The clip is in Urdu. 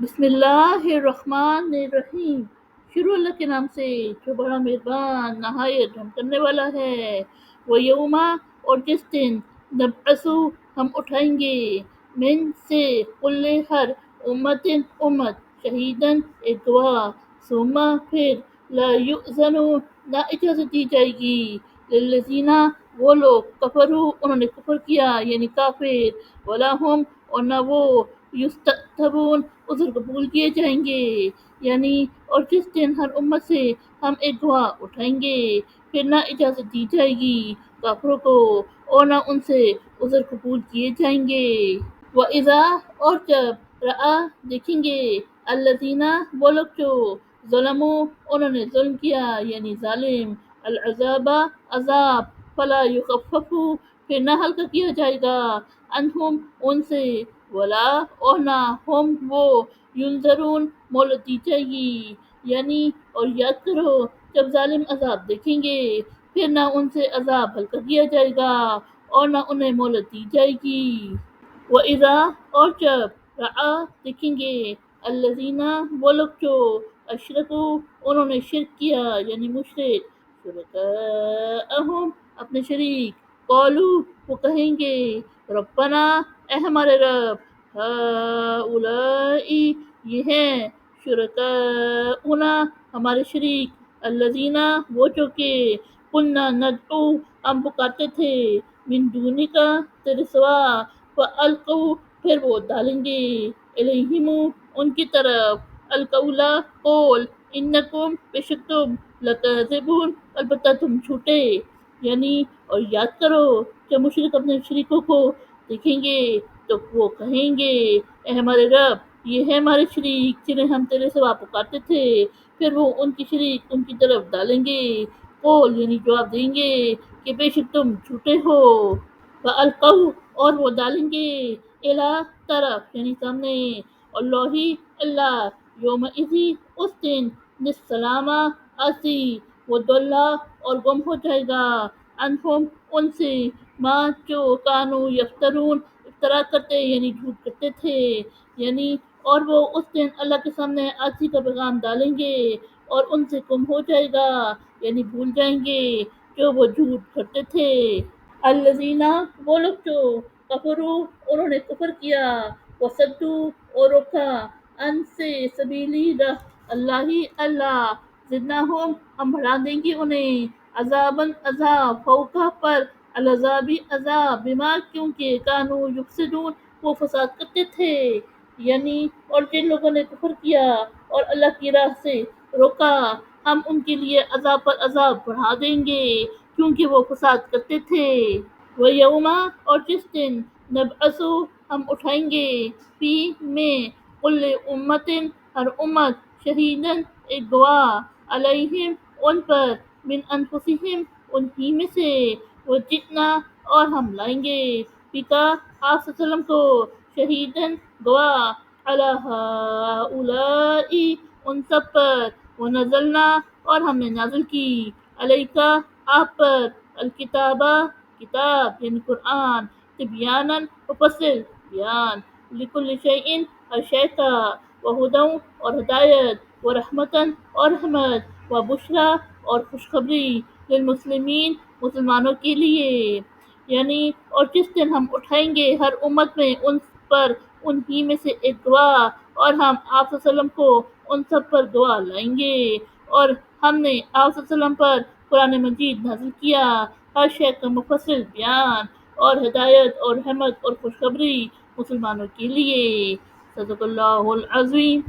بسم اللہ الرحمن الرحیم، شروع اللہ کے نام سے جو بڑا مہربان نہایت رحم کرنے والا ہے۔ وہ یوما، اور جس دن، نبعث، ہم اٹھائیں گے، من سے، کل، ہر، امت، شہیدن، ایک گواہ، ثم، پھر، لا یؤذن، نہ اجازت دی جائے گی، للذین، وہ لوگ، کفروا، انہوں نے کفر کیا یعنی کافر، ولا ہم، اور نہ وہ، یستعتبون، عذر قبول کیے جائیں گے، یعنی اور جس دن ہر امت سے ہم ایک گواہ اٹھائیں گے، پھر نہ اجازت دی جائے گی کافروں کو، اور نہ ان سے عذر قبول کیے جائیں گے۔ وَإِذَا، اور جب، رآ، دیکھیں گے، الذین، وہ لوگ جو، ظلموا، انہوں نے ظلم کیا یعنی ظالم، العذاب، عذاب، فلا یخفف، پھر نہ ہلکا کیا جائے گا، عنہم، ان سے، ولا، اور نہ، ہم، وہ، ینظرون، مہلت دی جائے گی، یعنی اور یاد کرو جب ظالم عذاب دیکھیں گے پھر نہ ان سے عذاب ہلکا کیا جائے گا اور نہ انہیں مہلت دی جائے گی۔ وَإِذَا، اور جب، رآ، دیکھیں گے، الذین، وہ لوگ جو، اشرکوا، انہوں نے شرک کیا یعنی مشرک، شرکاءہم، اپنے شریک، قالوا، وہ کہیں گے، ربنا، اے ہمارے رب، ہؤلاء، یہ ہیں، شرکاؤنا، ہمارے شریک، الذین، وہ جو کہ، کنا ندعو، ہم پکارتے تھے، من دونک، تیرے سوا، فَأَلْقَوْا، پھر وہ ڈالیں گے، الیہم، ان کی طرف، القول، قول، انکم، بے شک تم، لکاذبون، البتہ تم جھوٹے، یعنی اور یاد کرو جب مشرک اپنے شریکوں کو دیکھیں گے تو وہ کہیں گے، اے ہمارے رب، یہ ہے ہمارے شریک جنہیں ہم تیرے سوا پکارتے تھے، پھر وہ ان کی شریک ان کی طرف ڈالیں گے، قول، یعنی جواب دیں گے کہ بے شک تم جھوٹے ہو، فَأَلْقَوْا، اور وہ ڈالیں گے، اِلیٰ، طرف، یعنی سامنے، اللہ، اللہ، یومئذ، اس دن، السلام، آسی، وہ دلہ، اور گم ہو جائے گا، عنہم، ان سے، ما، جو، کانوا، یفترون، افترا کرتے یعنی جھوٹ کرتے تھے، یعنی اور وہ اس دن اللہ کے سامنے آسی کا پیغام ڈالیں گے اور ان سے گم ہو جائے گا یعنی بھول جائیں گے جو وہ جھوٹ کرتے تھے۔ الذین، وہ لوگ جو، کفروا، انہوں نے کفر کیا، وصدوا، اور روکا، ان سے، سبیلی، راہ اللہ، اللہ، زدناہم، ہم بڑھا دیں گے انہیں، عذاباً، عذاب، فوقہ، پر، العذاب، عذاب، بما، کیونکہ، کانوا یفسدون، وہ فساد کرتے تھے، یعنی اور جن لوگوں نے کفر کیا اور اللہ کی راہ سے روکا ہم ان کے لیے عذاب پر عذاب بڑھا دیں گے کیونکہ وہ فساد کرتے تھے۔ وَیَوْمَ، اور جس دن، نبعث، ہم اٹھائیں گے، فی، میں، کل امت، ہر امت، شہیدن، ایک گواہ، علیہم، ان پر، من انفسہم، انہی میں سے، وجئنا، اور ہم لائیں گے، بک، آپ صلی اللہ علیہ وسلم کو، شہیدن، گواہ، علی ہؤلاء، ان سب پر، ونزلنا، اور ہم نے نازل کی، علیک، آپ پر، الکتاب، کتاب یعنی قرآن، تبیانا، مفصل، بیان، لکل شیء، ہر شے کا، وہدی، اور ہدایت، ورحمۃ، اور رحمت، وبشریٰ، اور خوشخبری، للمسلمین، مسلمانوں کے لیے، یعنی اور جس دن ہم اٹھائیں گے ہر امت میں ان پر انہی میں سے ایک گواہ اور ہم آپ صلی اللہ علیہ وسلم کو ان سب پر گواہ لائیں گے اور ہم نے آپ صلی اللہ علیہ وسلم پر قرآن مجید نازل کیا، ہر شے کا مفصل بیان اور ہدایت اور رحمت اور خوشخبری مسلمانوں کے لیے۔ صدق اللہ العظیم۔